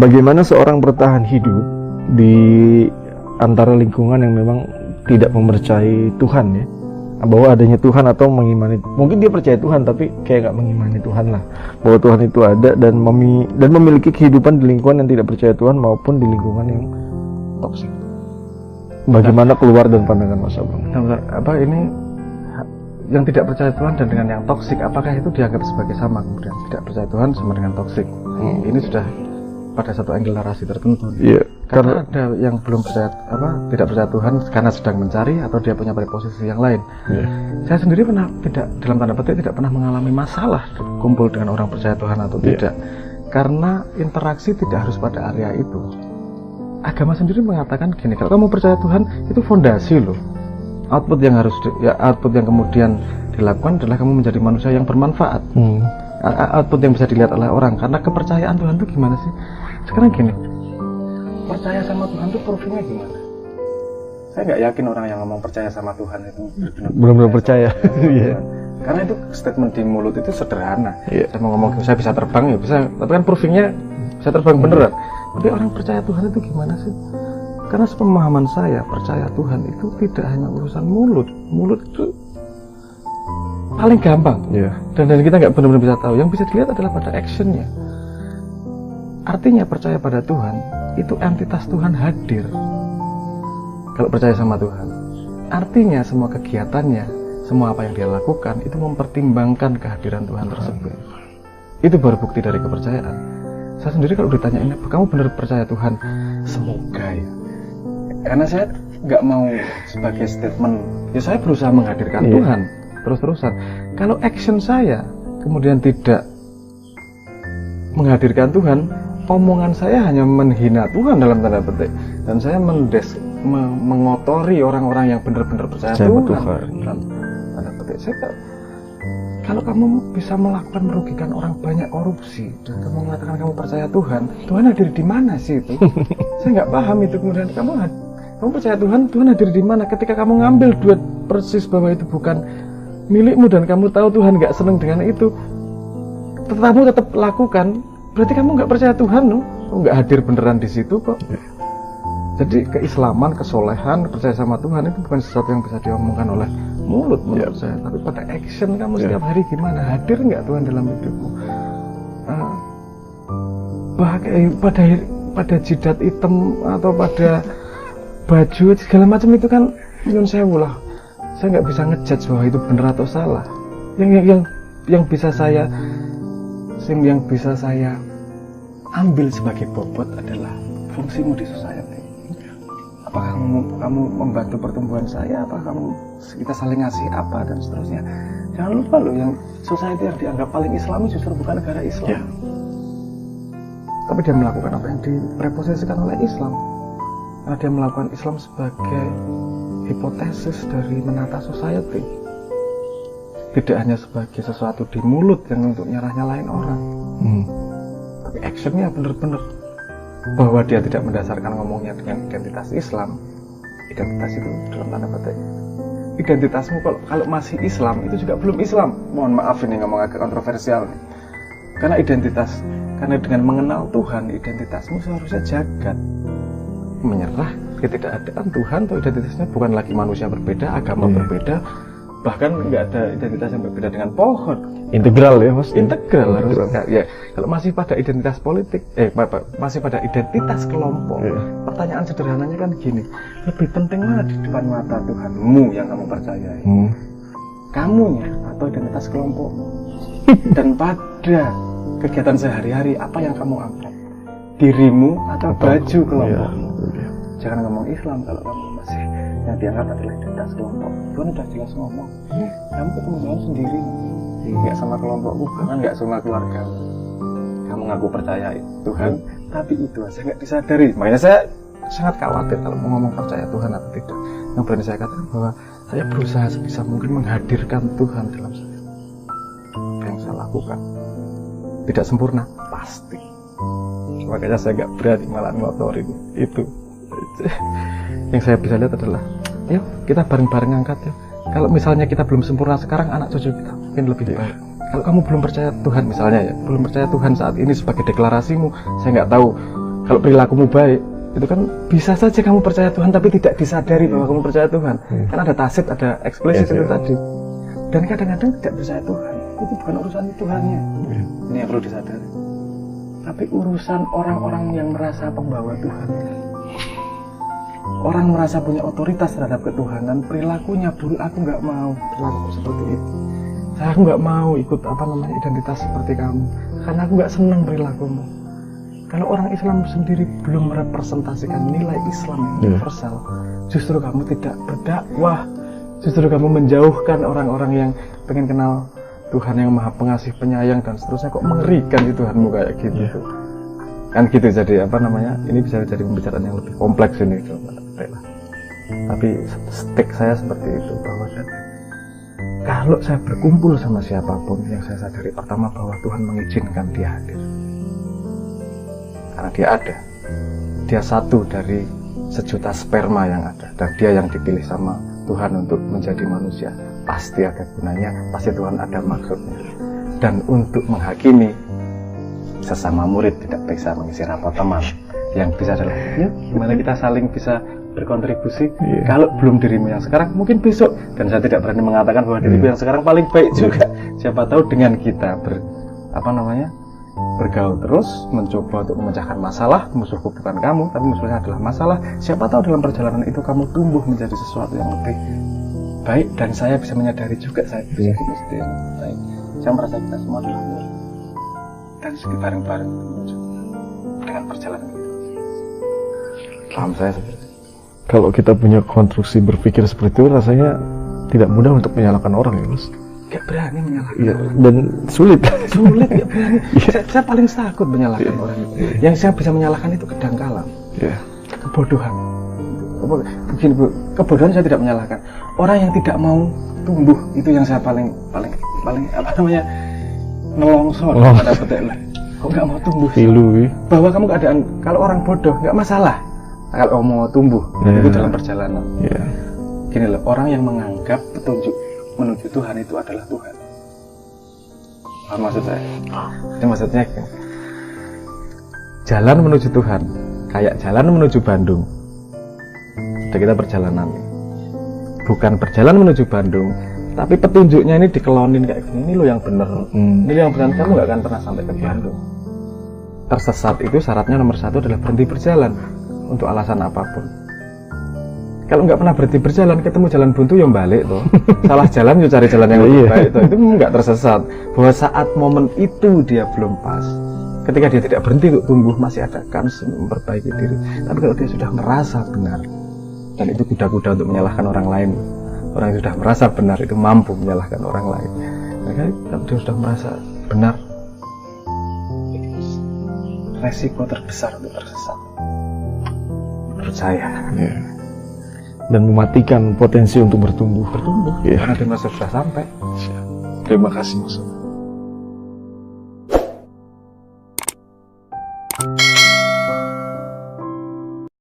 Bagaimana seorang bertahan hidup di antara lingkungan yang memang tidak mempercayai Tuhan ya, bahwa adanya Tuhan atau mengimani, mungkin dia percaya Tuhan tapi kayak nggak mengimani Tuhan lah, bahwa Tuhan itu ada dan memiliki kehidupan di lingkungan yang tidak percaya Tuhan maupun di lingkungan yang toksik. Bagaimana keluar dan pandangan Mas Abang? Apa ini yang tidak percaya Tuhan dan dengan yang toksik, apakah itu dianggap sebagai sama? Kemudian tidak percaya Tuhan sama dengan toksik. Ini sudah pada satu angle narasi tertentu. Iya. Karena ada yang belum percaya, tidak percaya Tuhan karena sedang mencari atau dia punya posisi yang lain. Iya. Saya sendiri tidak, dalam tanda petik, tidak pernah mengalami masalah kumpul dengan orang percaya Tuhan atau tidak. Karena interaksi tidak harus pada area itu. Agama sendiri mengatakan gini, kalau kamu percaya Tuhan itu fondasi loh. Output yang kemudian dilakukan adalah kamu menjadi manusia yang bermanfaat. Output yang bisa dilihat oleh orang. Karena kepercayaan Tuhan itu gimana sih? Sekarang gini, percaya sama Tuhan itu proofingnya gimana? Saya nggak yakin orang yang ngomong percaya sama Tuhan itu benar-benar percaya. Karena itu statement di mulut itu sederhana. Iya. Saya mau ngomong saya bisa terbang ya bisa, tapi kan proofingnya bisa terbang beneran. Tapi orang percaya Tuhan itu gimana sih? Karena sepemahaman saya, percaya Tuhan itu tidak hanya urusan mulut. Mulut itu paling gampang. Dan kita nggak benar-benar bisa tahu. Yang bisa dilihat adalah pada actionnya. Artinya percaya pada Tuhan itu entitas Tuhan hadir. Kalau percaya sama Tuhan, artinya semua kegiatannya, semua apa yang dia lakukan itu mempertimbangkan kehadiran Tuhan tersebut. Itu baru bukti dari kepercayaan. Saya sendiri kalau ditanyain, kamu benar percaya Tuhan? Semoga ya. Karena saya nggak mau sebagai statement, ya saya berusaha menghadirkan Tuhan terus-terusan. Kalau action saya kemudian tidak menghadirkan Tuhan, omongan saya hanya menghina Tuhan dalam tanda petik, dan saya mengotori orang-orang yang benar-benar percaya Tuhan dalam tanda petik. Kalau kamu bisa merugikan orang banyak, korupsi, dan kamu mengatakan kamu percaya Tuhan, Tuhan hadir di mana sih itu? Saya nggak paham itu. Kemudian kamu percaya Tuhan hadir di mana? Ketika kamu ngambil duit persis bahwa itu bukan milikmu dan kamu tahu Tuhan nggak senang dengan itu, kamu tetap lakukan, berarti kamu nggak percaya Tuhan, nggak hadir beneran di situ kok. Jadi keislaman, kesolehan, percaya sama Tuhan itu bukan sesuatu yang bisa diomongkan oleh mulut menurut saya, tapi pada action kamu setiap hari gimana, hadir nggak Tuhan dalam hidupmu? Pada jidat hitam atau pada baju segala macam itu kan nyun sewu lah. Saya nggak bisa ngejudge bahwa itu benar atau salah. Yang bisa saya ambil sebagai bobot adalah fungsimu di society. Apakah kamu membantu pertumbuhan saya, apakah kita saling ngasih apa dan seterusnya. Jangan lupa loh, yang society yang dianggap paling Islami justru bukan negara Islam. Tapi dia melakukan apa yang dipreposisikan oleh Islam. Karena dia melakukan Islam sebagai hipotesis dari menata society. Tidak hanya sebagai sesuatu di mulut yang untuk nyalahin orang. Tapi actionnya benar-benar bahwa dia tidak mendasarkan ngomongnya dengan identitas Islam. Identitas itu dalam tanda petik, identitasmu kalau masih Islam itu juga belum Islam. Mohon maaf ini ngomong agak kontroversial nih. Karena dengan mengenal Tuhan, identitasmu seharusnya jagat, menyerah ketidakadaan Tuhan, atau identitasnya bukan lagi manusia berbeda, agama berbeda, bahkan nggak ada identitas yang berbeda dengan pohon. Integral ya Mas? Integral harus ya. Kalau masih pada identitas politik, masih pada identitas kelompok, pertanyaan sederhananya kan gini, lebih penting mana di depan mata Tuhanmu yang kamu percayai, kamunya atau identitas kelompokmu? Dan pada kegiatan sehari-hari apa yang kamu angkat, dirimu atau baju kelompokmu? Jangan ngomong Islam kalau kamu masih yang diangkat adalah identitas kelompok. Tuhan udah jelas ngomong, kamu ketemu Tuhan sendiri, nggak sama kelompokku, bahkan nggak sama keluarga. Kamu ngaku percaya Tuhan, tapi itu aja nggak disadari. Makanya saya sangat khawatir kalau mau ngomong percaya Tuhan atau tidak. Yang berani saya katakan bahwa saya berusaha sebisa mungkin menghadirkan Tuhan dalam saya. Yang saya lakukan tidak sempurna, pasti. Makanya saya nggak berani malah ngotorin itu. Yang saya bisa lihat adalah, yuk kita bareng-bareng angkat ya. Kalau misalnya kita belum sempurna sekarang, anak cucu kita mungkin lebih baik. Kalau kamu belum percaya Tuhan misalnya ya, belum percaya Tuhan saat ini sebagai deklarasimu, saya nggak tahu Kalau perilakumu baik, itu kan bisa saja kamu percaya Tuhan tapi tidak disadari bahwa kamu percaya Tuhan. Kan ada tacit, ada eksplisit itu tadi. Dan kadang-kadang tidak percaya Tuhan, itu bukan urusan Tuhannya. Ini yang perlu disadari. Tapi urusan orang-orang yang merasa pembawa Tuhan. Orang merasa punya otoritas terhadap ketuhanan, perilakunya buruk, aku nggak mau berlaku seperti itu. Aku nggak mau ikut identitas seperti kamu, karena aku nggak senang perilakumu. Kalau orang Islam sendiri belum merepresentasikan nilai Islam yang universal, justru kamu tidak berdakwah, justru kamu menjauhkan orang-orang yang pengen kenal Tuhan yang Maha Pengasih, Penyayang dan seterusnya. Kok mengerikan sih Tuhanmu kayak gitu? Kan gitu. Jadi ini bisa jadi pembicaraan yang lebih kompleks ini. Tapi stick saya seperti itu, bahwa kalau saya berkumpul sama siapapun, yang saya sadari pertama bahwa Tuhan mengizinkan dia hadir. Karena dia ada, dia satu dari sejuta sperma yang ada, dan dia yang dipilih sama Tuhan untuk menjadi manusia. Pasti ada gunanya, pasti Tuhan ada maksudnya. Dan untuk menghakimi, sesama murid tidak bisa mengisi rapat teman. Yang bisa adalah, gimana kita saling bisa berkontribusi. Kalau belum dirimu yang sekarang, mungkin besok. Dan saya tidak berani mengatakan bahwa diriku yang sekarang paling baik juga. Siapa tahu dengan kita bergaul terus, mencoba untuk memecahkan masalah. Musuhku bukan kamu, tapi musuhnya adalah masalah. Siapa tahu dalam perjalanan itu kamu tumbuh menjadi sesuatu yang lebih baik. Dan saya bisa menyadari juga saya bisa jadi baik. Saya merasa kita semua adalah murid, dan bareng-bareng menuju dengan perjalanan itu. Paham saya seperti itu. Kalau kita punya konstruksi berpikir seperti itu, rasanya tidak mudah untuk menyalahkan orang ya, Mas. Gak berani menyalahkan orang. Dan sulit. Sulit, gak berani. Saya paling takut menyalahkan orang itu. Yang saya bisa menyalahkan itu kedangkalan, kebodohan. Begini Bu, kebodohan saya tidak menyalahkan. Orang yang tidak mau tumbuh, itu yang saya paling nelongso pada petik lah. Kok nggak mau tumbuh? Bahwa kamu keadaan, kalau orang bodoh nggak masalah. Kalau mau tumbuh, itu dalam perjalanan. Gini loh, orang yang menganggap petunjuk menuju Tuhan itu adalah Tuhan. Apa maksud saya? Ini maksudnya jalan menuju Tuhan, kayak jalan menuju Bandung. Jadi kita perjalanan, bukan berjalan menuju Bandung, tapi petunjuknya ini dikelonin kayak gini. Ini lo yang bener, ini yang benar. Kamu nggak akan pernah sampai ke Bandung. Tersesat itu syaratnya nomor satu adalah berhenti berjalan. Untuk alasan apapun. Kalau nggak pernah berhenti berjalan, ketemu jalan buntu yang balik tuh. Salah jalan, cari jalan yang lebih baik tuh. Itu nggak tersesat. Bahwa saat momen itu dia belum pas. Ketika dia tidak berhenti untuk tumbuh, masih ada kans memperbaiki diri. Tapi kalau dia sudah merasa benar, dan itu kuda-kuda untuk menyalahkan orang lain. Orang yang sudah merasa benar itu mampu menyalahkan orang lain. Maka kalau dia sudah merasa benar, resiko terbesar untuk tersesat. Percaya dan mematikan potensi untuk bertumbuh karena dia merasa sudah sampai. Terima kasih Mas.